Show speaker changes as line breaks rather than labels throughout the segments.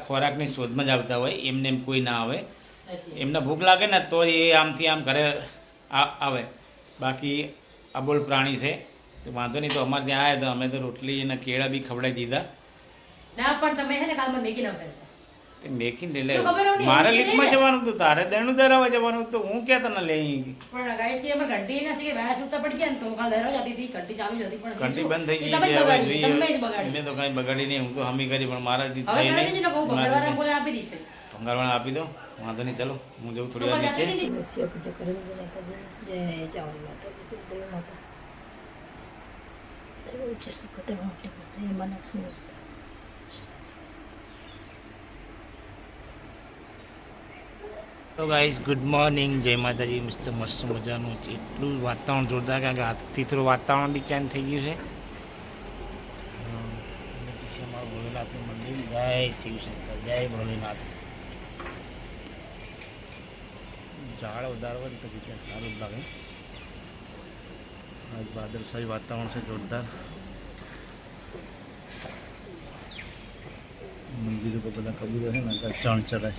ખોરાકની શોધમાં જ આવતા હોય, એમને એમ કોઈ ના આવે. એમને ભૂખ લાગે ને તો એ આમથી આમ ઘરે આવે. બાકી અબોલ પ્રાણી છે તો વાંધો નહીં. તો અમારે ત્યાં આવ્યા તો અમે તો રોટલી અને કેળા બી ખવડાવી દીધા.
ના પણ તમે હે ને કાલમાં મેગી નવતા
તે મેકીને એટલે મારે લીકમાં જવાનું હતું, તારે દેણું ધરાવવા જવાનું હતું. હું ક્યાં તને લઈ
પણ ગાઈસ કે અમે ઘંટી ના કે વાયા છૂટા પડી ગયા ને તો કાલ ધરો જતી હતી, ઘંટી ચાલુ જ હતી પણ
ઘંટી બંધ થઈ ગઈ.
તમે જ બગાડી.
મેં તો કાંઈ બગાડી નહીં, હું તો હમી કરી પણ મારાથી
હવે
થઈ
કરે
નહીં.
ને કહું ભગવાન બોલે આપી દીશે.
ભંગારવાળા આપી દો, વાંધો નહીં. ચલો હું જઉં થોડી વાર નીચે.
પૂજા કરી દે માતાજી જય ચાવડી માતા દેવ માતા ઉચ્ચ સુખતે મોટી માતા મનક સુન.
તો ગાઈસ ગુડ મોર્નિંગ, જય માતાજી. મસ્ત મજાનું છે, એટલું વાતાવરણ જોરદાર, કારણ કે આજથી થોડું વાતાવરણ બી ચેન્જ થઈ ગયું છે. અમારું ભોલેનાથનું મંદિર, જય શિવશંકર, જય ભોલેનાથ. ઝાડ વધારે હોય તો બીજા સારું જ લાગે. આજ વાદળછાયું વાતાવરણ છે જોરદાર. મંદિર ઉપર બધા કબૂતર છે ને ચણ ચડાય.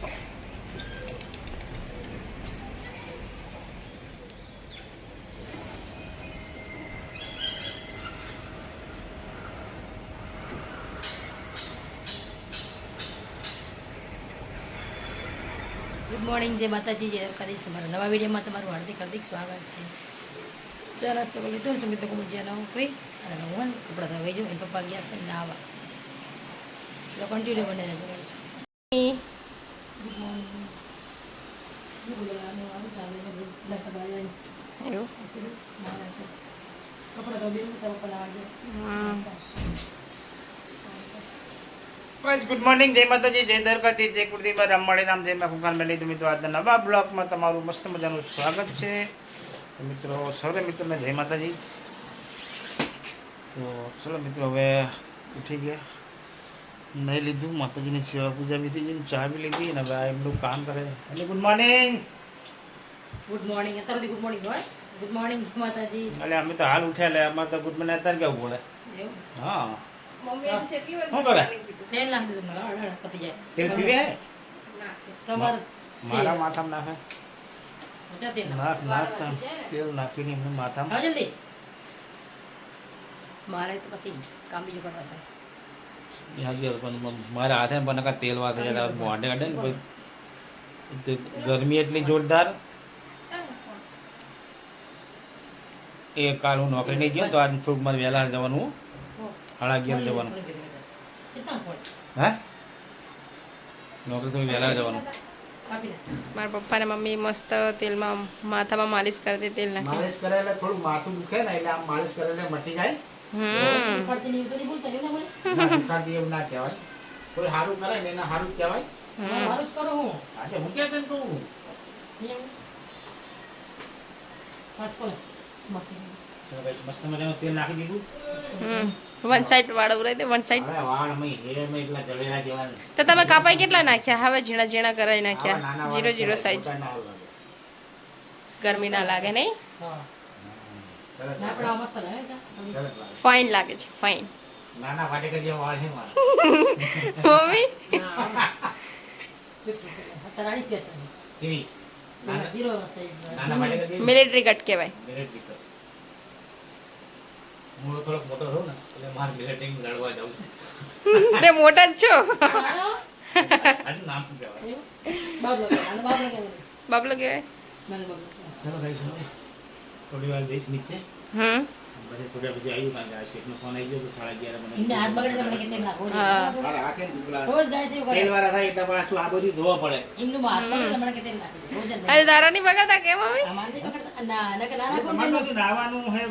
ગુડ મોર્નિંગ, જય માતાજી, જય દ્વારકાધીશ. અમારા નવા વિડીયોમાં તમારું હાર્દિક હાર્દિક સ્વાગત છે. ચા નાસ્તો કરી લીધો છું મિત્રો મુજિયા નોકરી અને હું કપડાં ધોવાઈ જાઉં. એને પપ્પા ગયા છે નાવા. ચલો કન્ટિન્યુ બને રહેજો ગાઈસ. Good morning. કપડાં ધોબી તો
બસ ગુડ મોર્નિંગ, જય માતાજી, જય દ્વારકાધીશ, જય કુળદીપમાં રામવાળી રામ, જય માં ફુકાન મેલી. તો મિત્રો આજના નવા બ્લોગમાં તમારું મસ્ત મજાનું સ્વાગત છે. તો મિત્રો સૌને મિત્રોને જય માતાજી. તો ચલો મિત્રો હવે ઉઠી ગયા, નહીં લીધું, માતાજીની સેવા પૂજા બી થઈ ગઈ, ચા બી લીધી અને હવે આ એમનું કામ કરે. એટલે ગુડ મોર્નિંગ.
Good morning. અત્યારથી ગુડ મોર્નિંગ હોય. ગુડ મોર્નિંગ જય માતાજી.
એટલે અમે તો હાલ ઉઠ્યા, એટલે અમારે તો ગુડ મોર્નિંગ અત્યારે કેવું પડે. હા શું કરે?
તેલ નાખી દીધું મને પતી જાય.
તેલ પીવે હે?
તમારે
મારા માથામાં નાખે.
અચ્છા તેલ
તેલ નાખીને એમને માથામાં.
આવો જલ્દી. મારે તો પછી કામ બીજું કરવા થાય.
મારા હાથે પણ તેલ વાગે મોઢે કાઢે ને ગરમી એટલી જોરદાર. એ કાલ હું નોકરી નહીં ગયો તો આજ થોડુંક મારે વહેલા જવાનું, 11:30 જવાનું. હે નોકરી થોડી વહેલા જવાનું.
મારા પપ્પા ને મમ્મી મસ્ત તેલમાં માથામાં માલિશ કરે છે. તેલ નાખી
માલિશ કરે એટલે થોડું માથું દુખે ને એટલે આમ માલિશ કરે એટલે મટી જાય. એવું ના કહેવાય, કોઈ સારું કરે ને એને સારું કહેવાય. આજે હું ક્યાં તને કહું મસ્ત મજાનું તેલ નાખી દીધું.
વન સાઈડ વાળું રહી દે, વન સાઈડ. તો તમે કાપાઈ કેટલા નાખ્યા? હવે ઝીણા ઝીણા કરાઈ નાખ્યા, 0-0 સાઈઝ. ગરમી ના લાગે નહીં? ફાઇન લાગે છે, ફાઇન.
નાના વાટેકર જેવા વાળ છે મારા.
મમ્મી મિલિટરી કટ કહેવાય.
હું થોડોક મોટો થયો ને એટલે મારે મિલિટરી લડવા જાઉં.
તે મોટા જ છો.
આનું નામ શું કહેવાય?
બાબલો કહેવાય.
ચલો ગાઈસ થોડી વાર જઈશ નીચે. પછી થોડા પછી આવ્યું કારણ કે આ શેખનો ફોન આવી ગયો તો 11:30 મને.
ઇન્ને હાથ બગડે તો મને કેતે નાખો છે.
મારા હાથે દુખલા.
રોજ ગાય છે કરે.
તેલ વાળા થાય એટલે પાછું આ બધું ધોવા પડે.
ઇન્નું હાથ બગડે મને કેતે નાખો. રોજ જ.
અરે દારા નહીં બગાડતા કેમ મમ્મી?
અમારે પકડતા ના ના કે નાના
તમારે તો નાવાનું હે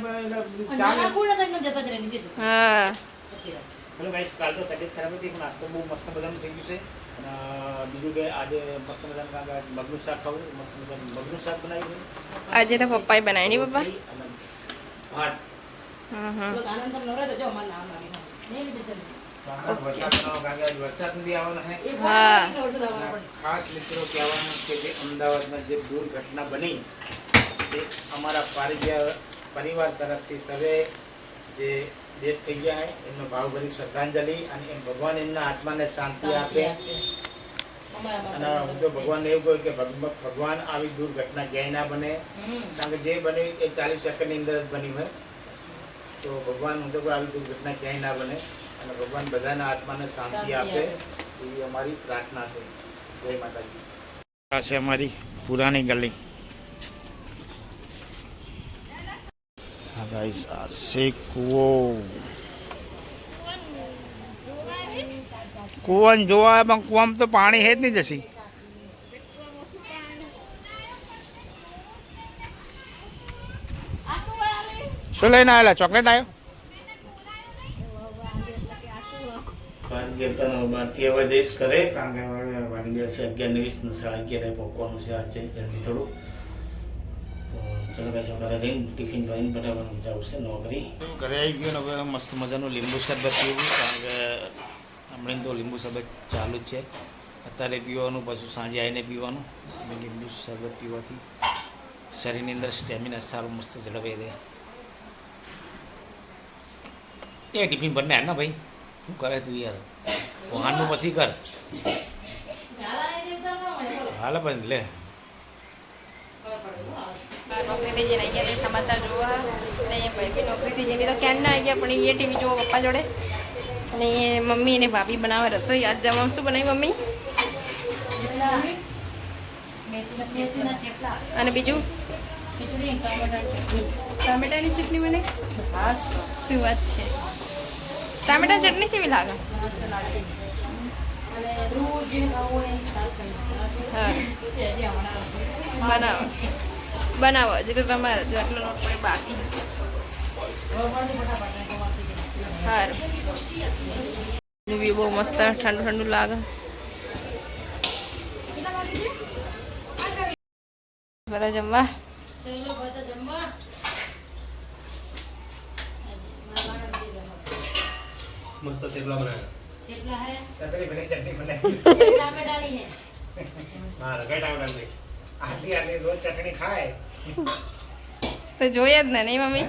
નાના કુડા તક નો જતા જ રહે નીચે.
હા
હેલો ગાઈસ, કાલ તો તબિયત ખરાબ હતી પણ આજ તો બહુ મસ્ત મજાનું થઈ ગયું છે. અને બીજું કે આજે મસ્ત મજાનું કાંઈ મગનું શાક ખાવું, મસ્ત મજાનું મગનું શાક બનાવ્યું.
આજે તો પપ્પાએ બનાવી નહીં પપ્પા.
ભાત.
લોક આનંદ તો નરે તો જો મને નામ લાગે. નહીં લીધે ચાલશે.
વરસાદ બી આવવાનો છે.
હા.
ખાસ મિત્રો કહેવાનું કે જે અમદાવાદમાં જે દુર્ઘટના બની તે અમારા પરિવાર તરફથી સર્વે જે ડેથ થઈ ગયા એમનો ભાવભરી શ્રદ્ધાંજલિ અને ભગવાન એમના આત્માને શાંતિ આપે અને હું તો ભગવાનને એવું કહું કે ભગવાન આવી દુર્ઘટના ક્યાંય ના બને, કારણ કે જે બની એ 40 સેકન્ડની અંદર જ બની હોય. તો ભગવાન હું તો કહું આવી દુર્ઘટના ક્યાંય ના બને અને ભગવાન બધાના આત્માને શાંતિ આપે એવી અમારી પ્રાર્થના છે. જય માતાજી. આ છે અમારી પુરાણી ગલી. હા ગાઈસ, આ છે કૂવો. કૂવાને જોવા પણ કૂવામાં તો પાણી હે જ નહીં જશી. શું લઈને આવેલા? ચોકલેટ આવ્યો? બારથી હવે જઈશ કરે, કારણ કે હવે વાગી ગયા છે 11:20, 11:30 પહોંચવાનું છે આજે જલ્દી થોડું. તો ચલો ભાઈ ઘરે જઈને ટિફિન ભરીને ફટાફટ જવું છે નોકરી. ઘરે આવી ગયો ને હવે મસ્ત મજાનું લીંબુ શરબત પીવું, કારણ કે હમણાં તો લીંબુ શરબત ચાલુ જ છે. અત્યારે પીવાનું, પછી સાંજે આવીને પીવાનું. લીંબુ શરબત પીવાથી શરીરની અંદર સ્ટેમિના સારું મસ્ત જળવાઈ રહે. એ ટિફિન ભરને ને ભાઈ, શું કરે તું યાર? વાહનનું પછી કર. હાલ પણ લે.
નોકરીથી જઈને આવી ગયા સમાચાર જોવા, અને અહીંયા ભાઈ બી નોકરીથી જઈને તો ક્યાં ના આવી ગયા, પણ એ ટીવી જોવો પપ્પા જોડે. અને એ મમ્મી અને ભાભી બનાવે રસોઈ. આજ જમવામાં શું બનાવી મમ્મી? અને બીજું ટામેટાની ચટણી બને. શું વાત છે? ટામેટાની ચટણી કેવી લાગે? હા, બનાવો બનાવો. હજી તો તમારે જો આટલો નોટ પડે બાકી. સારું, વ્યૂ બહુ મસ્ત, ઠંડુ ઠંડુ લાગે. બધા જમવા.
मस्त थेपला बनाया।
चटनी बनी
हाँ कई टाइम डाल दे
आटली आटली रोज चटनी खाए
તો જોઈએ જ ને, નહીં મમ્મી?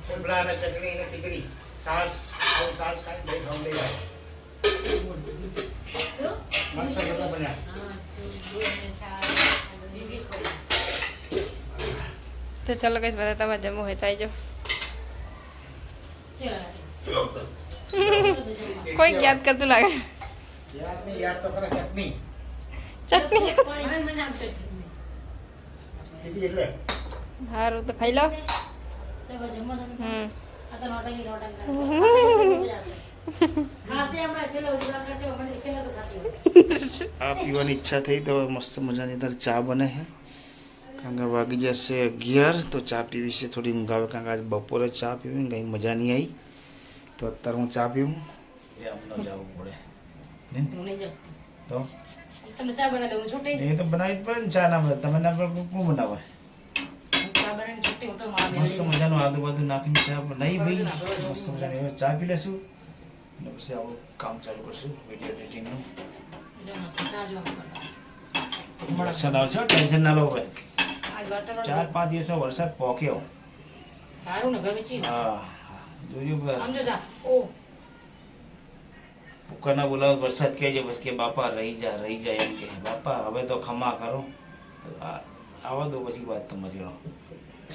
થેપલા અને ચટણી અને ખીચડી સાસ ખાઈ દહીં ખાવું લઈ જાય. મસ્ત થેપલા બન્યા.
તો ચાલો કઈ બધા તમારે જમવું હોય તો આવી જાઓ. કોઈ યાદ કરતું લાગે.
યાદ તો કરે ચટણી
ચટણી
ખીચડી એટલે
સારું તો ખાઈ લો.
આ પીવાની ઈચ્છા થઈ તો મસ્ત મજાની અંદર ચા બને છે, કારણ કે વાગી જશે 11 તો ચા પીવી છે. થોડી ઊંઘ આવે, કારણ કે આજે બપોરે ચા પીવી ને કંઈ મજા નહીં આવી, તો અત્યારે હું ચા પીવું. એ અમને જવું પડે તો
તમને ચા બનાવી દઉં છૂટી.
એ તો બનાવી જ પડે ને ચા. ના તમે ના પડે કોણ બનાવે?
ચા બનાવીને છૂટી હું તો મારા
મસ્ત મજાનું આદુ બાદુ નાખીને ચા નહીં ભાઈ, મસ્ત મજાની હવે ચા પી લેશું અને પછી આપણું કામ ચાલુ કરશું વિડીયો એડિટિંગનું.
મસ્ત ચા જોવા
વરસાદ આવશે, ટેન્શન ના લો હવે.
આજ વાતાવરણ
4-5 દિવસનો વરસાદ પોક્યો.
સારું ને ગમે છે.
હા જોયું
આમ જો ચા ઓ
પુકારના બોલાવ વરસાદ કહે છે બસ કે બાપા રહી જાય એમ કે બાપા હવે તો ખમા કરો. આવા દો પછી વાત તમારી.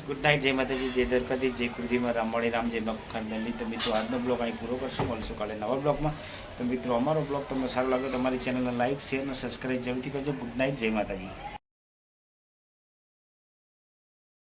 ગુડ નાઇટ, જય માતાજી, જય દ્વારકાધીશ, જય કુળધીમાં રામવાણી રામ, જય મખંડની. તો મિત્રો આજનો બ્લોગ અહીં પૂરો કરશું, મળશું કાલે નવા બ્લોગમાં. તો મિત્રો અમારો બ્લોગ તમને સારો લાગે તો અમારી ચેનલને લાઇક શેર અને સબસ્ક્રાઈબ જરૂરથી કરજો. ગુડ નાઇટ, જય માતાજી.